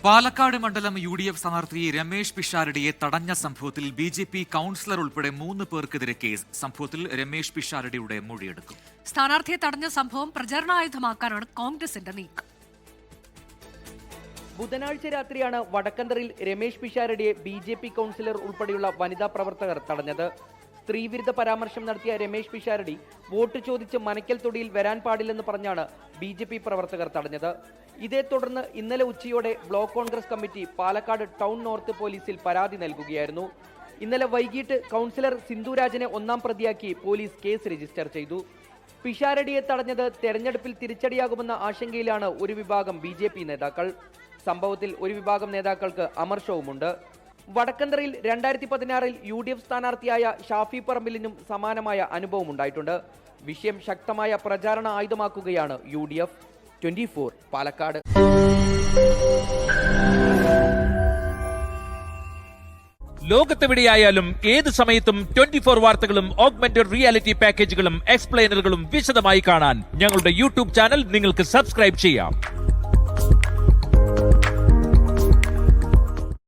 പാലക്കാട് മണ്ഡലം UDF സ്ഥാനാർത്ഥി രമേശ് പിഷാരടിയെ തടഞ്ഞ സംഭവത്തിൽ BJP കൗൺസിലർ ഉൾപ്പെടെ 3 പേർക്കെതിരെ കേസ്. സംഭവത്തിൽ രമേശ് പിഷാരടിയുടെ മൊഴിയെടുക്കും. സ്ഥാനാർത്ഥിയെ തടഞ്ഞ സംഭവം പ്രചരണായുധമാക്കാനാണ് കോൺഗ്രസിന്റെ നീക്കം. ബുധനാഴ്ച രാത്രിയാണ് വടക്കന്തറിൽ രമേശ് പിഷാരടിയെ BJP കൗൺസിലർ ഉൾപ്പെടെയുള്ള വനിതാ പ്രവർത്തകർ തടഞ്ഞത്. സ്ത്രീവിരുദ്ധ പരാമർശം നടത്തിയ രമേശ് പിഷാരടി വോട്ട് ചോദിച്ച് മനക്കൽ തൊടിയിൽ വരാൻ പാടില്ലെന്ന് പറഞ്ഞാണ് BJP പ്രവർത്തകർ തടഞ്ഞത്. ഇതേ തുടർന്ന് ഇന്നലെ ഉച്ചയോടെ block Congress committee Palakkad town north പോലീസിൽ പരാതി നൽകുകയായിരുന്നു. ഇന്നലെ വൈകിട്ട് കൗൺസിലർ സിന്ധുരാജനെ 1-ാം പ്രതിയാക്കി പോലീസ് കേസ് രജിസ്റ്റർ ചെയ്തു. പിഷാരടിയെ തടഞ്ഞത് തെരഞ്ഞെടുപ്പിൽ തിരിച്ചടിയാകുമെന്ന ആശങ്കയിലാണ് ഒരു വിഭാഗം BJP നേതാക്കൾ. സംഭവത്തിൽ ഒരു വിഭാഗം നേതാക്കൾക്ക് അമർഷവുമുണ്ട്. വടക്കന്തറയിൽ 2016 UDF സ്ഥാനാർത്ഥിയായ ഷാഫി പറമ്പിലിനും സമാനമായ അനുഭവം ഉണ്ടായിട്ടുണ്ട്. വിഷയം ശക്തമായ പ്രചാരണ ആയുധമാക്കുകയാണ് UDF. 24 പാലക്കാട്. ലോകത്തെവിടെയായാലും ഏത് സമയത്തും 24 വാർത്തകളും ഓഗ്മെന്റഡ് റിയാലിറ്റി പാക്കേജുകളും എക്സ്പ്ലെയിനറുകളും വിശദമായി കാണാൻ ഞങ്ങളുടെ YouTube ചാനൽ നിങ്ങൾക്ക് സബ്സ്ക്രൈബ് ചെയ്യാം.